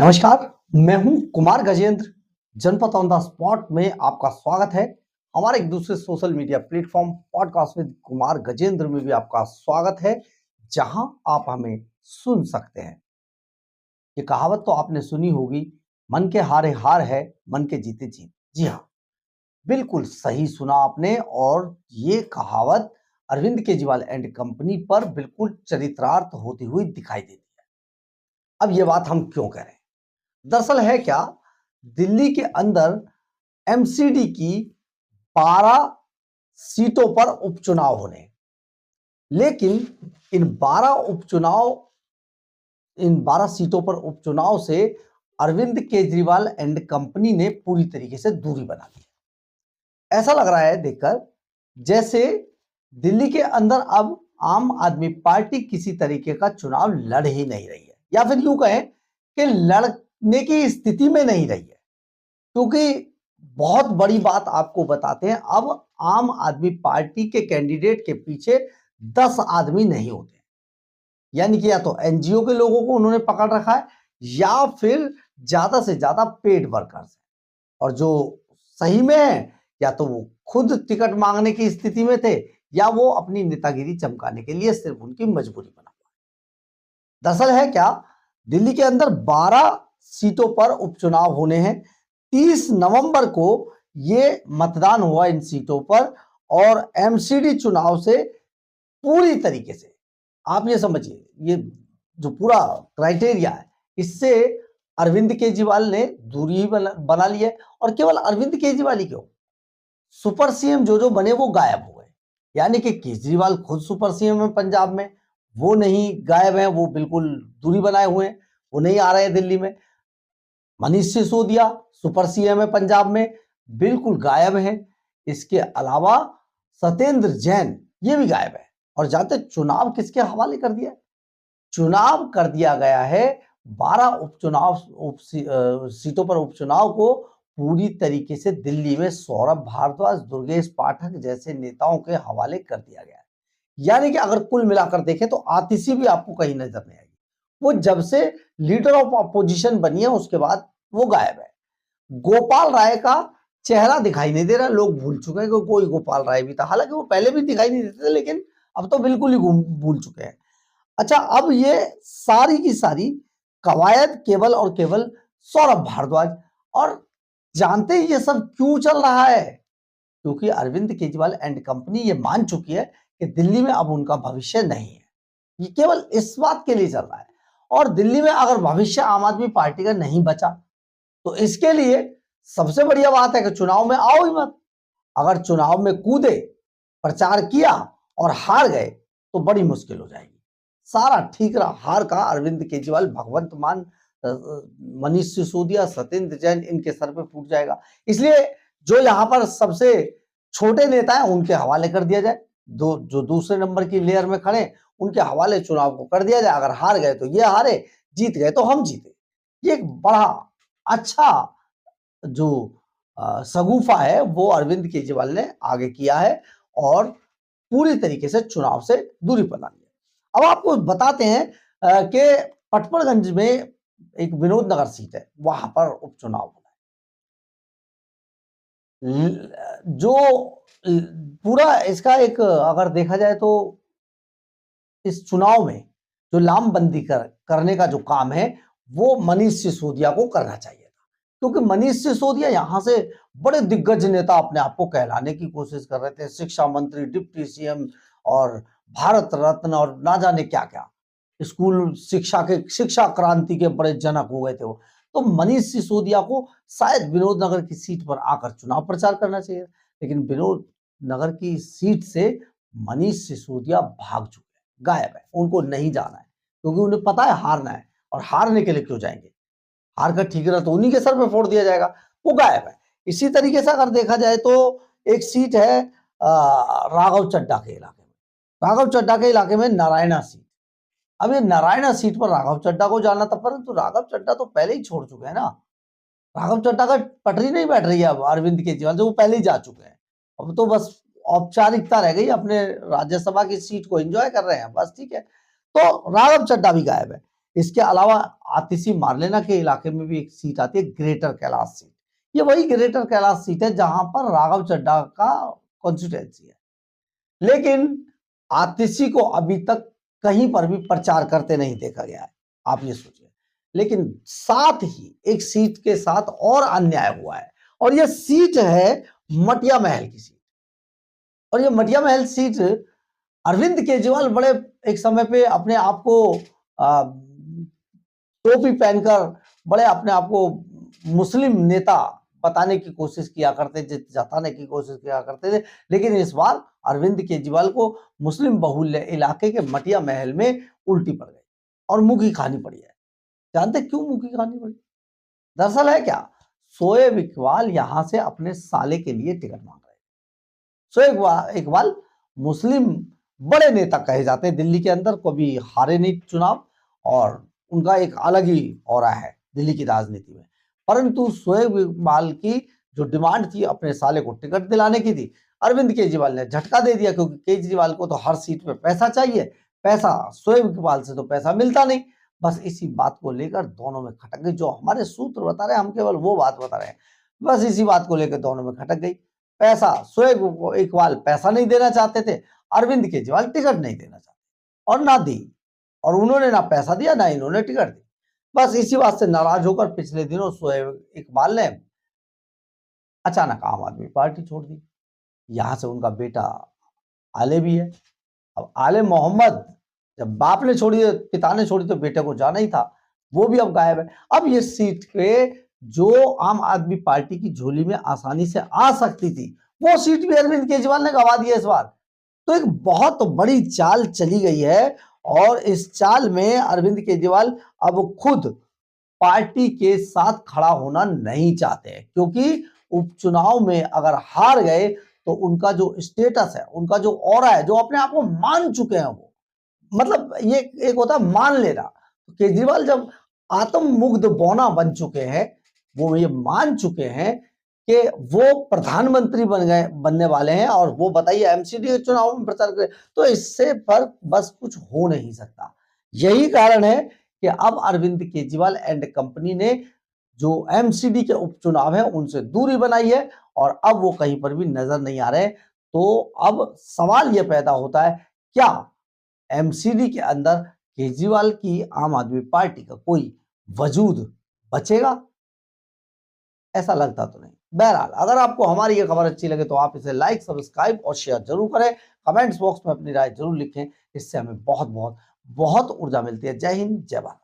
नमस्कार, मैं हूं कुमार गजेंद्र। जनपद ऑन द स्पॉट में आपका स्वागत है। हमारे एक दूसरे social media platform podcast with Kumar Gajendra में भी आपका स्वागत है, जहां आप हमें सुन सकते हैं। ये कहावत तो आपने सुनी होगी, मन के हारे हार है, मन के जीते जीत। जी हाँ, बिल्कुल सही सुना आपने। और ये कहावत अरविंद केजरीवाल एंड कंपनी पर बिल्कुल चरितार्थ होती हुई दिखाई देती है। अब ये बात हम क्यों कह रहे हैं? दरअसल है क्या, दिल्ली के अंदर एमसीडी की 12 सीटों पर उपचुनाव होने, लेकिन इन 12 सीटों पर उपचुनाव से अरविंद केजरीवाल एंड कंपनी ने पूरी तरीके से दूरी बना ली। ऐसा लग रहा है देखकर जैसे दिल्ली के अंदर अब आम आदमी पार्टी किसी तरीके का चुनाव लड़ ही नहीं रही है, या फिर यूं कहें कि लड़ने की स्थिति में नहीं रही है। क्योंकि बहुत बड़ी बात आपको बताते हैं, अब आम आदमी पार्टी के कैंडिडेट के पीछे 10 आदमी नहीं होते, यानी कि या तो एनजीओ के लोगों को उन्होंने पकड़ रखा है, या फिर ज्यादा से ज्यादा पेड वर्कर्स हैं। और जो सही में है, या तो वो खुद टिकट मांगने की स्थिति में थे, या वो अपनी नेतागिरी चमकाने के लिए सिर्फ उनकी मजबूरी बना हुआ है। दरअसल है क्या, दिल्ली के अंदर 12 सीटों पर उपचुनाव होने हैं। 30 नवंबर को ये मतदान हुआ इन सीटों पर, और एमसीडी चुनाव से पूरी तरीके से आप ये समझिए, ये जो पूरा क्राइटेरिया है, इससे अरविंद केजरीवाल ने दूरी ही बना ली है। और केवल अरविंद केजरीवाल ही क्यों, सुपर सीएम जो बने वो गायब हो गए। यानी कि केजरीवाल खुद सुपर सीएम है पंजाब में, वो नहीं, गायब हैं, वो बिल्कुल दूरी बनाए हुए हैं, वो नहीं आ रहे हैं दिल्ली में। मनीष सिसोदिया सुपर सीएम है पंजाब में, बिल्कुल गायब हैं। इसके अलावा सत्येंद्र जैन ये भी गायब है। और जानते चुनाव किसके हवाले कर दिया? चुनाव कर दिया गया है 12 उपचुनाव सीटों पर उपचुनाव को पूरी तरीके से दिल्ली में सौरभ भारद्वाज, दुर्गेश पाठक जैसे नेताओं के हवाले कर दिया गया है। यानी कि अगर कुल मिलाकर देखें तो आतिशी भी आपको कहीं नजर नहीं आएगी। वो जब से लीडर ऑफ अपोजिशन बनी है उसके बाद वो गायब है। गोपाल राय का चेहरा दिखाई नहीं दे रहा, लोग भूल चुके हैं कि कोई गोपाल राय भी था। हालांकि वो पहले भी दिखाई नहीं देते थे, लेकिन अब तो बिल्कुल ही भूल चुके हैं। अच्छा, अब ये सारी की सारी कवायद केवल और केवल सौरभ भारद्वाज। और जानते ही ये सब क्यों चल रहा है? क्योंकि अरविंद केजरीवाल एंड कंपनी ये मान चुकी है कि दिल्ली में अब उनका भविष्य नहीं है। ये केवल इस बात के लिए चल रहा है। और दिल्ली में अगर भविष्य आम आदमी पार्टी का नहीं बचा, तो इसके लिए सबसे बढ़िया बात है कि चुनाव में आओ ही मत। अगर चुनाव में कूदे, प्रचार किया और हार गए तो बड़ी मुश्किल हो जाएगी। सारा ठीकरा हार का अरविंद केजरीवाल, भगवंत मान, मनीष सिसोदिया, सत्येंद्र जैन, इनके सर पे फूट जाएगा। इसलिए जो यहां पर सबसे छोटे नेता हैं उनके हवाले कर दिया जाए, जो दूसरे नंबर की लेयर में खड़े उनके हवाले चुनाव को कर दिया जाए। अगर हार गए तो ये हारे, जीत गए तो हम जीते। ये एक बड़ा अच्छा जो सगुफा है वो अरविंद केजरीवाल ने आगे किया है, और पूरी तरीके से चुनाव से दूरी बना ली है। अब आपको बताते हैं कि पटपड़गंज में एक विनोद नगर सीट है, वहां पर उपचुनाव होना है। जो पूरा इसका एक अगर देखा जाए तो इस चुनाव में जो लामबंदी करने का जो काम है वो मनीष सिसोदिया को करना चाहिए था। क्योंकि मनीष सिसोदिया यहां से बड़े दिग्गज नेता अपने आप को कहलाने की कोशिश कर रहे थे, शिक्षा मंत्री, डिप्टी सीएम और भारत रत्न और ना जाने क्या क्या, स्कूल शिक्षा क्रांति के बड़े जनक हो गए थे वो। तो मनीष सिसोदिया को शायद विनोद नगर की सीट पर आकर चुनाव प्रचार करना चाहिए, लेकिन विनोद नगर की सीट से मनीष सिसोदिया भाग चुके हैं, गायब है, उनको नहीं जाना है। क्योंकि उन्हें पता है हारना है, और हारने के लिए क्यों जाएंगे? हार का ठीकरा तो उन्हीं के सर पे फोड़ दिया जाएगा। वो गायब है। इसी तरीके से अगर देखा जाए तो एक सीट है राघव चड्ढा के इलाके में। राघव चड्ढा के इलाके में नारायणा सीट। अब ये नारायणा सीट पर राघव चड्ढा को जाना था, परंतु राघव चड्ढा तो पहले ही छोड़ चुके हैं ना। राघव चड्ढा का पटरी नहीं बैठ रही है अब अरविंद केजरीवाल से, वो पहले ही जा चुके हैं। अब तो बस औपचारिकता रह गई, अपने राज्यसभा की सीट को एंजॉय कर रहे हैं बस, ठीक है। तो राघव चड्ढा भी गायब है। इसके अलावा आतिशी मारलेना के इलाके में भी एक सीट आती है, ग्रेटर कैलाश सीट। ये वही ग्रेटर कैलाश सीट है जहां पर राघव चड्ढा का कॉन्स्टिट्यूएंसी है, लेकिन आतिशी को अभी तक कहीं पर भी प्रचार करते नहीं देखा गया है, आप ये सोचिए। लेकिन साथ ही एक सीट के साथ और अन्याय हुआ है, और यह सीट है मटिया महल की सीट। और ये मटिया महल सीट अरविंद केजरीवाल बड़े एक समय पे अपने आप को टोपी पहनकर बड़े अपने आप को मुस्लिम नेता बताने की कोशिश किया करते थे, जताने की कोशिश किया करते थे। लेकिन इस बार अरविंद केजरीवाल को मुस्लिम बहुल्य इलाके के मटिया महल में उल्टी पड़ गई और मुंह की खानी पड़ी है। जानते क्यों मुंह की खानी पड़ी? दरअसल है क्या, शोएब इकबाल यहां से अपने साले के लिए टिकट मांग रहे हैं। शोएब इकबाल मुस्लिम बड़े नेता कहे जाते हैं दिल्ली के अंदर, कभी हारे नहीं चुनाव, और उनका एक अलग ही ऑरा है दिल्ली की राजनीति में। परंतु शोएब इकबाल की जो डिमांड थी अपने साले को टिकट दिलाने की थी, अरविंद केजरीवाल ने झटका दे दिया, क्योंकि केजरीवाल को तो हर सीट पे पैसा चाहिए, पैसा शोएब इकबाल से तो पैसा मिलता नहीं। बस इसी बात को लेकर दोनों में खटक गई। जो हमारे सूत्र बता रहे हैं, हम केवल वो बात बता रहे हैं, बस इसी बात को लेकर दोनों में खटक गई। पैसा शोएब इकबाल पैसा नहीं देना चाहते थे, अरविंद केजरीवाल टिकट नहीं देना चाहते, और ना दी, और उन्होंने ना पैसा दिया ना इन्होंने टिकट दी। बस इसी बात से नाराज होकर पिछले दिनों शोएब इकबाल ने अचानक आम आदमी पार्टी छोड़ दी। यहां से उनका बेटा आले भी है। अब आले मोहम्मद, जब बाप ने छोड़ी, पिता ने छोड़ी, तो बेटे को जाना ही था, वो भी अब गायब है। अब ये सीट पे जो आम आदमी पार्टी की झोली में आसानी से आ सकती थी, वो सीट भी अरविंद केजरीवाल ने गंवा दी है इस बार। तो एक बहुत बड़ी चाल चली गई है, और इस चाल में अरविंद केजरीवाल अब खुद पार्टी के साथ खड़ा होना नहीं चाहते हैं, क्योंकि उपचुनाव में अगर हार गए तो उनका जो स्टेटस है, उनका जो ऑरा है, जो अपने आप को मान चुके हैं, वो मतलब ये एक होता है मान लेना। तो केजरीवाल जब आत्ममुग्ध बौना बन चुके हैं, वो ये मान चुके हैं कि वो प्रधानमंत्री बनने वाले हैं, और वो बताइए एमसीडी के चुनाव में प्रचार करें, तो इससे पर बस कुछ हो नहीं सकता। यही कारण है कि अब अरविंद केजरीवाल एंड कंपनी ने जो एमसीडी के उपचुनाव है उनसे दूरी बनाई है, और अब वो कहीं पर भी नजर नहीं आ रहे। तो अब सवाल यह पैदा होता है, क्या एमसीडी के अंदर केजरीवाल की आम आदमी पार्टी का कोई वजूद बचेगा? ऐसा लगता तो नहीं। बहरहाल, अगर आपको हमारी ये खबर अच्छी लगे तो आप इसे लाइक, सब्सक्राइब और शेयर जरूर करें। कमेंट्स बॉक्स में अपनी राय जरूर लिखें, इससे हमें बहुत बहुत बहुत ऊर्जा मिलती है। जय हिंद, जय भारत।